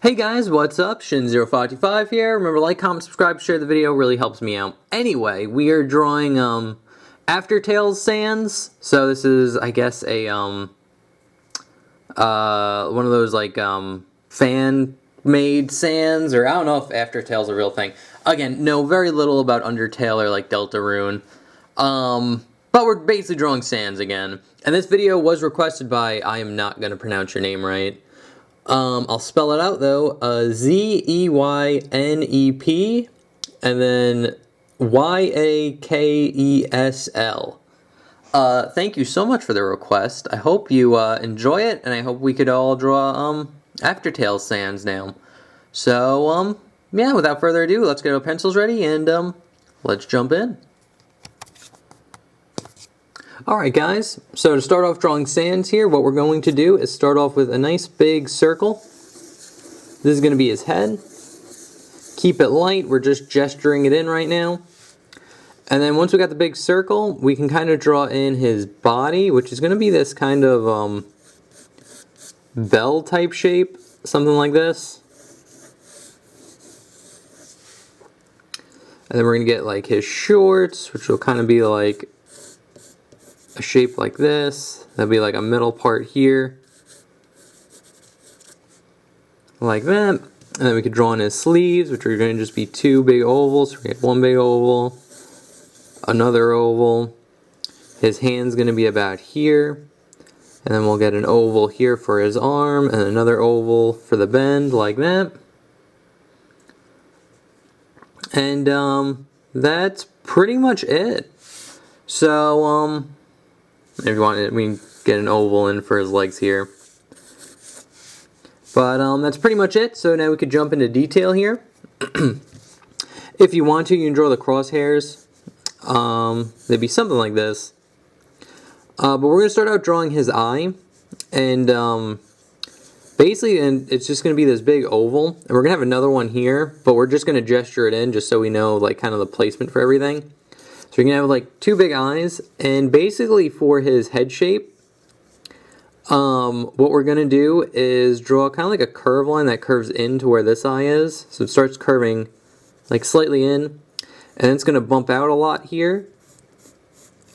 Hey guys, what's up? Shin0525 here. Remember, like, comment, subscribe, share the video, really helps me out. Anyway, we are drawing Aftertale Sans. So this is, I guess, a one of those like fan-made Sans, or I don't know if Aftertale's a real thing. Again, know very little about Undertale or like Deltarune. But we're basically drawing Sans again. And this video was requested by, I am not going to pronounce your name right. I'll spell it out though, Zeynep, and then Yakesl. Thank you so much for the request. I hope you enjoy it, and I hope we could all draw Aftertale Sans now. So, yeah, without further ado, let's get our pencils ready, and let's jump in. Alright guys, so to start off drawing Sans here, what we're going to do is start off with a nice big circle. This is going to be his head. Keep it light, we're just gesturing it in right now. And then once we got the big circle, we can kind of draw in his body, which is going to be this kind of bell type shape, something like this. And then we're going to get like his shorts, which will kind of be like a shape like this. That'll be like a middle part here, like that. And then we could draw in his sleeves, which are going to just be two big ovals. So we get one big oval, another oval. His hand's going to be about here, and then we'll get an oval here for his arm, and another oval for the bend, like that. And that's pretty much it. So if you want it, we can get an oval in for his legs here. But that's pretty much it. So now we could jump into detail here. If you want to, you can draw the crosshairs. They'd be something like this. But we're going to start out drawing his eye. And basically, it's just going to be this big oval. And we're going to have another one here. But we're just going to gesture it in just so we know like kind of the placement for everything. So you're going to have like two big eyes, and basically for his head shape, what we're going to do is draw kind of like a curve line that curves into where this eye is. So it starts curving like slightly in, and then it's going to bump out a lot here,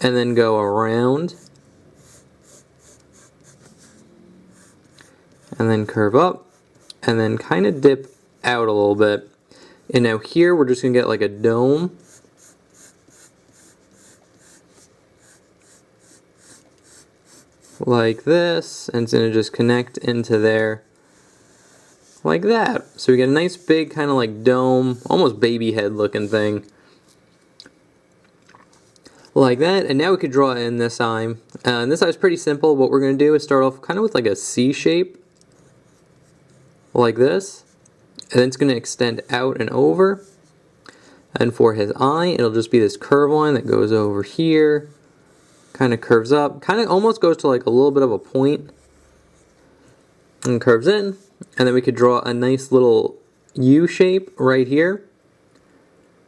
and then go around, and then curve up, and then kind of dip out a little bit. And now here we're just going to get like a dome. Like this, and it's going to just connect into there like that. So we get a nice big kind of like dome, almost baby head looking thing. Like that, and now we could draw in this eye. And this eye is pretty simple. What we're going to do is start off kind of with like a C shape, like this. And then it's going to extend out and over. And for his eye, it'll just be this curve line that goes over here. Kind of curves up, kind of almost goes to like a little bit of a point, and curves in, and then we could draw a nice little U shape right here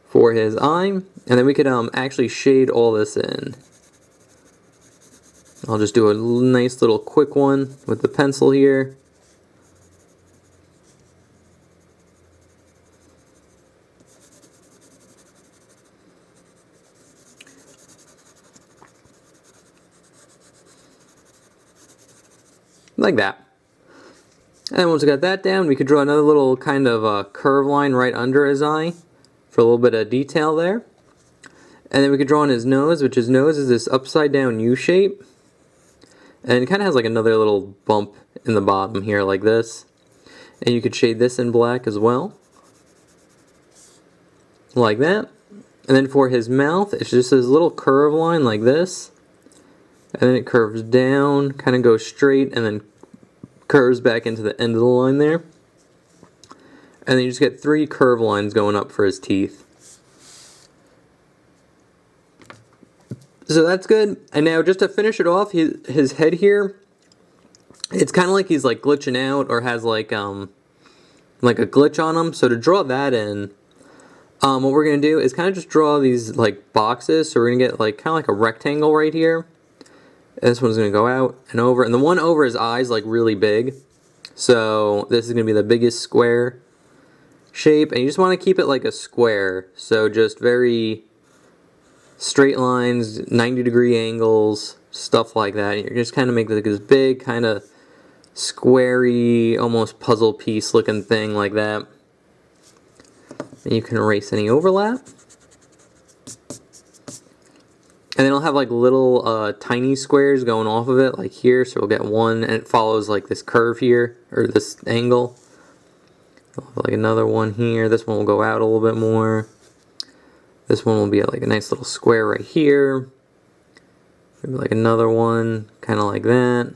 for his eye, and then we could actually shade all this in. I'll just do a nice little quick one with the pencil here. Like that. And once we got that down, we could draw another little kind of curve line right under his eye for a little bit of detail there. And then we could draw on his nose, which his nose is this upside down U shape. And it kind of has like another little bump in the bottom here like this. And you could shade this in black as well. Like that. And then for his mouth, it's just this little curve line like this. And then it curves down, kind of goes straight, and then curves back into the end of the line there. And then you just get three curve lines going up for his teeth. So that's good. And now just to finish it off, his head here, it's kind of like he's like glitching out or has like a glitch on him. So to draw that in, what we're going to do is kind of just draw these like boxes. So we're going to get like kind of like a rectangle right here. And this one's going to go out and over. And the one over his eye is like really big. So this is going to be the biggest square shape, and you just want to keep it like a square. So just very straight lines, 90-degree angles, stuff like that. You're just kind of make like this big kind of squarey, almost puzzle piece looking thing like that. And you can erase any overlap. And then it'll have like little tiny squares going off of it, like here. So we'll get one, and it follows like this curve here, or this angle. Like another one here. This one will go out a little bit more. This one will be like a nice little square right here. Maybe like another one, kind of like that.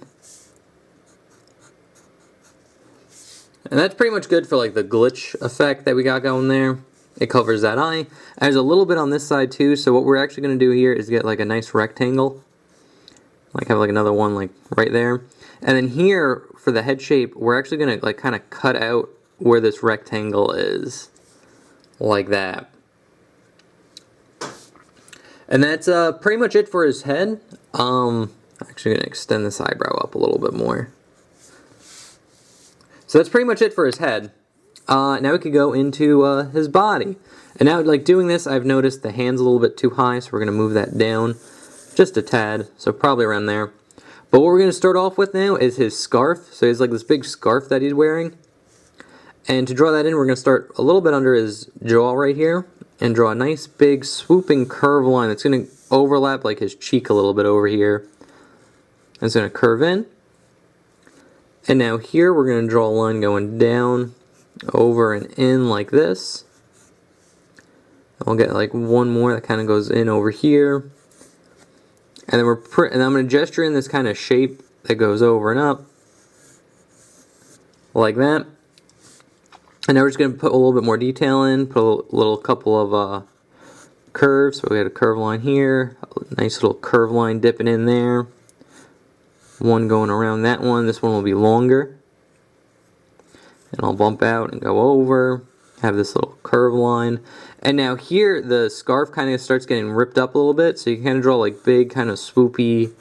And that's pretty much good for like the glitch effect that we got going there. It covers that eye. There's a little bit on this side too, so what we're actually going to do here is get like a nice rectangle. Like have like another one like right there. And then here, for the head shape, we're actually going to like kind of cut out where this rectangle is. Like that. And that's pretty much it for his head. I'm actually going to extend this eyebrow up a little bit more. So that's pretty much it for his head. Now we could go into his body. And now, like doing this, I've noticed the hand's a little bit too high, so we're going to move that down just a tad, so probably around there. But what we're going to start off with now is his scarf. So he's like this big scarf that he's wearing. And to draw that in, we're going to start a little bit under his jaw right here and draw a nice big swooping curve line that's going to overlap like his cheek a little bit over here. And it's going to curve in. And now here we're going to draw a line going down, over and in like this. And we'll get like one more that kind of goes in over here. And then I'm going to gesture in this kind of shape that goes over and up. Like that. And now we're just going to put a little bit more detail in, put a little couple of curves. So we got a curve line here, a nice little curve line dipping in there. One going around that one. This one will be longer. And I'll bump out and go over. Have this little curve line. And now here the scarf kind of starts getting ripped up a little bit. So you can kind of draw like big kind of swoopy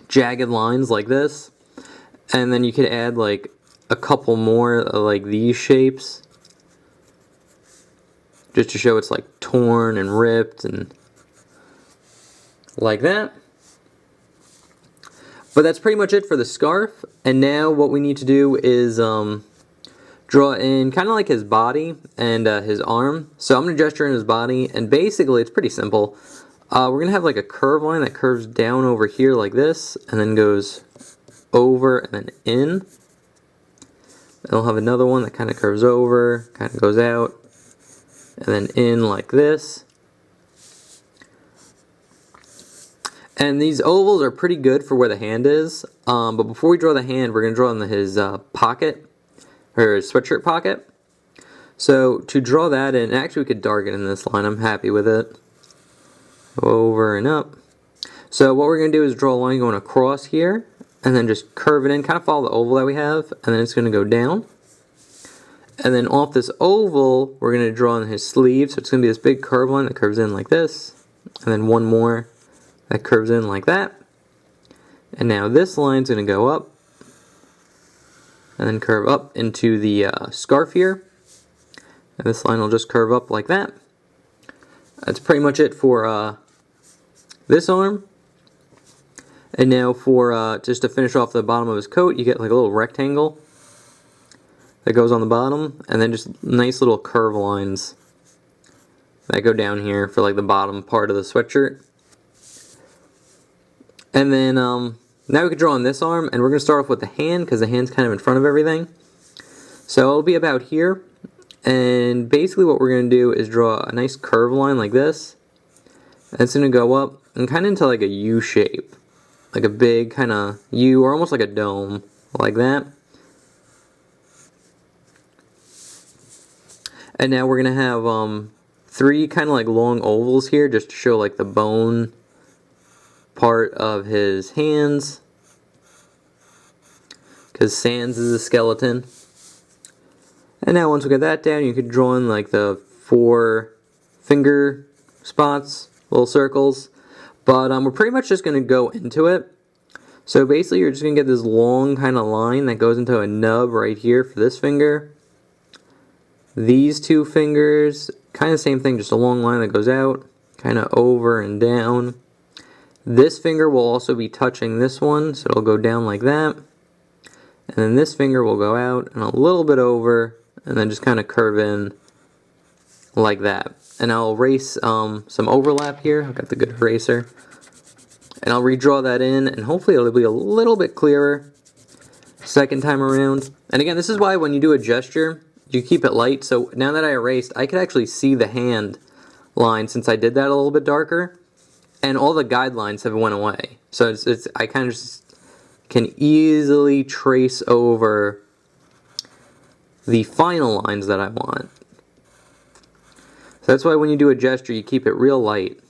jagged lines like this. And then you could add like a couple more like these shapes. Just to show it's like torn and ripped and like that. But that's pretty much it for the scarf. And now what we need to do is draw in kind of like his body and his arm. So I'm going to gesture in his body, and basically it's pretty simple. We're going to have like a curve line that curves down over here like this, and then goes over and then in. And we'll have another one that kind of curves over, kind of goes out, and then in like this. And these ovals are pretty good for where the hand is. But before we draw the hand, we're going to draw in his pocket, or his sweatshirt pocket. So to draw that in, actually we could darken in this line. I'm happy with it. Over and up. So what we're going to do is draw a line going across here, and then just curve it in, kind of follow the oval that we have, and then it's going to go down. And then off this oval, we're going to draw in his sleeve. So it's going to be this big curve line that curves in like this, and then one more that curves in like that. And now this line's going to go up and then curve up into the scarf here. And this line will just curve up like that. That's pretty much it for this arm. And now for just to finish off the bottom of his coat, you get like a little rectangle that goes on the bottom, and then just nice little curve lines that go down here for like the bottom part of the sweatshirt. And then now we can draw on this arm, and we're going to start off with the hand because the hand's kind of in front of everything. So it'll be about here, and basically what we're going to do is draw a nice curve line like this, and it's going to go up and kind of into like a U shape, like a big kind of U, or almost like a dome, like that. And now we're going to have three kind of like long ovals here just to show like the bone part of his hands, because Sans is a skeleton. And now once we get that down, you could draw in like the 4 finger spots, little circles. But we're pretty much just going to go into it. So basically you're just going to get this long kind of line that goes into a nub right here for this finger. These two fingers, kind of same thing, just a long line that goes out, kind of over and down. This finger will also be touching this one, so it'll go down like that. And then this finger will go out and a little bit over, and then just kind of curve in like that. And I'll erase some overlap here. I've got the good eraser. And I'll redraw that in, and hopefully it'll be a little bit clearer second time around. And again, this is why when you do a gesture, you keep it light. So now that I erased, I could actually see the hand line since I did that a little bit darker. And all the guidelines have went away. So I kind of just can easily trace over the final lines that I want. So that's why when you do a gesture, you keep it real light.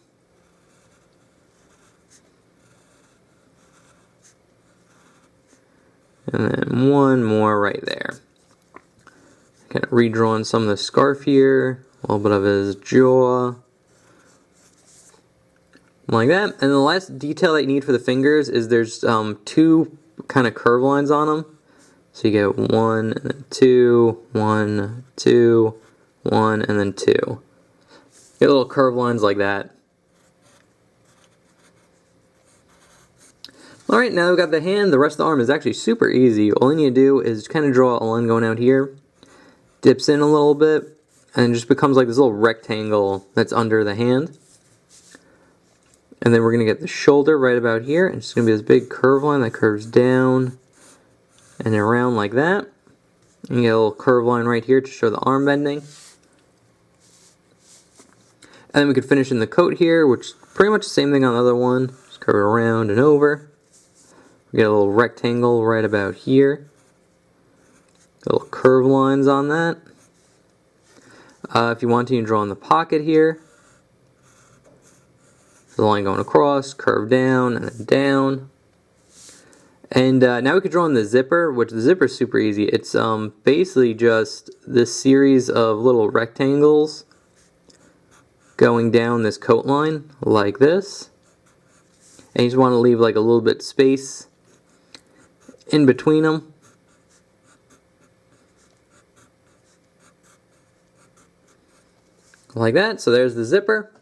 And then one more right there. Kind of redrawing some of the scarf here, a little bit of his jaw. Like that. And the last detail that you need for the fingers is there's two kind of curve lines on them. So you get 1 and then 2, 1, 2, 1, and then 2. Get little curve lines like that. Alright, now we've got the hand. The rest of the arm is actually super easy. All you need to do is kind of draw a line going out here. Dips in a little bit. And it just becomes like this little rectangle that's under the hand. And then we're going to get the shoulder right about here. And it's going to be this big curve line that curves down and around like that. And you get a little curve line right here to show the arm bending. And then we could finish in the coat here, which is pretty much the same thing on the other one. Just curve it around and over. We get a little rectangle right about here. Little curve lines on that. If you want to, you can draw in the pocket here. The line going across, curve down, and then down. And now we could draw in the zipper, which the zipper is super easy. It's basically just this series of little rectangles going down this coat line like this. And you just want to leave like a little bit space in between them. Like that. So there's the zipper.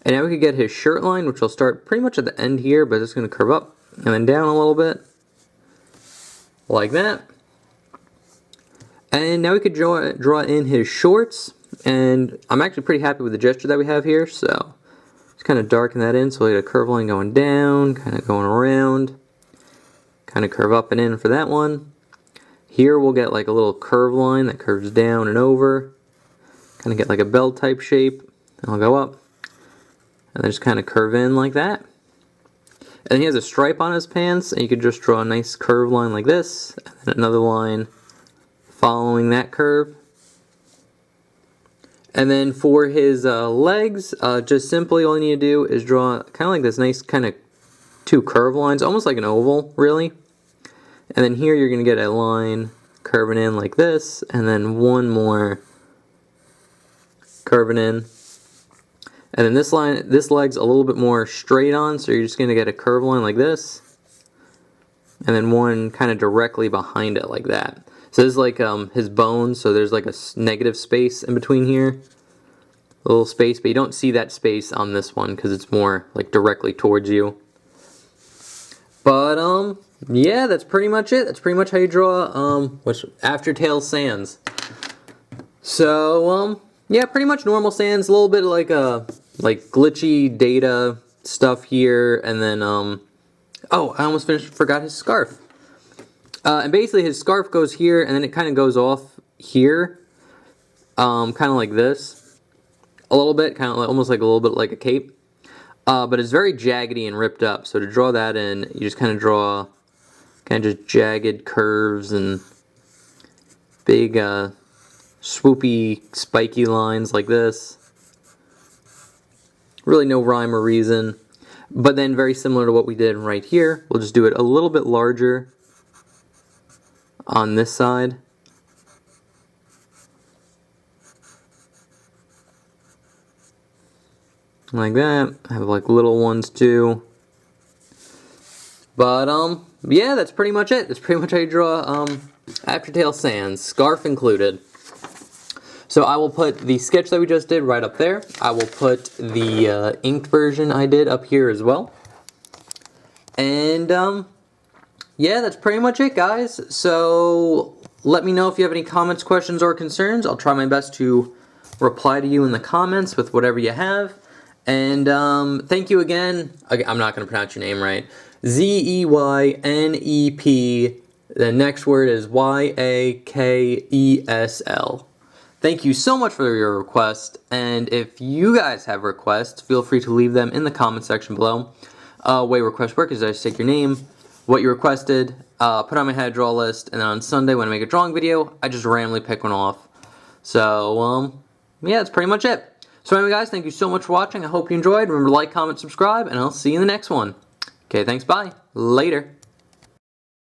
And now we could get his shirt line, which will start pretty much at the end here, but it's going to curve up and then down a little bit. Like that. And now we could draw in his shorts. And I'm actually pretty happy with the gesture that we have here, so just kind of darken that in. So we get a curve line going down, kind of going around, kind of curve up and in for that one. Here we'll get like a little curve line that curves down and over, kind of get like a bell type shape. And I'll go up. And then just kind of curve in like that. And then he has a stripe on his pants, and you could just draw a nice curved line like this, and then another line following that curve. And then for his legs, just simply all you need to do is draw kind of like this nice kind of two curve lines, almost like an oval, really. And then here you're going to get a line curving in like this, and then one more curving in. And then this leg's a little bit more straight on, so you're just going to get a curve line like this. And then one kind of directly behind it like that. So this is like his bones, so there's like a negative space in between here. A little space, but you don't see that space on this one because it's more like directly towards you. But yeah, that's pretty much it. That's pretty much how you draw Aftertale Sans. So yeah, pretty much normal Sans, a little bit like glitchy data stuff here, and then oh, I almost forgot his scarf. And basically his scarf goes here, and then it kind of goes off here, kind of like this, a little bit, kind of almost like a little bit like a cape. But it's very jaggedy and ripped up, so to draw that in, you just kind of draw kind of just jagged curves and big swoopy, spiky lines like this. Really no rhyme or reason. But then very similar to what we did right here, we'll just do it a little bit larger on this side. Like that. I have like little ones too. But, yeah, that's pretty much it. That's pretty much how you draw, Aftertale Saiyan, scarf included. So I will put the sketch that we just did right up there. I will put the inked version I did up here as well. And, yeah, that's pretty much it, guys. So let me know if you have any comments, questions, or concerns. I'll try my best to reply to you in the comments with whatever you have. And thank you again. I'm not going to pronounce your name right. Zeynep. The next word is Yakesl. Thank you so much for your request. And if you guys have requests, feel free to leave them in the comment section below. Way requests work is I just take your name, what you requested, put on my how to draw list, and then on Sunday when I make a drawing video, I just randomly pick one off. So, yeah, that's pretty much it. So anyway, guys, thank you so much for watching. I hope you enjoyed. Remember to like, comment, subscribe, and I'll see you in the next one. Okay, thanks, bye. Later.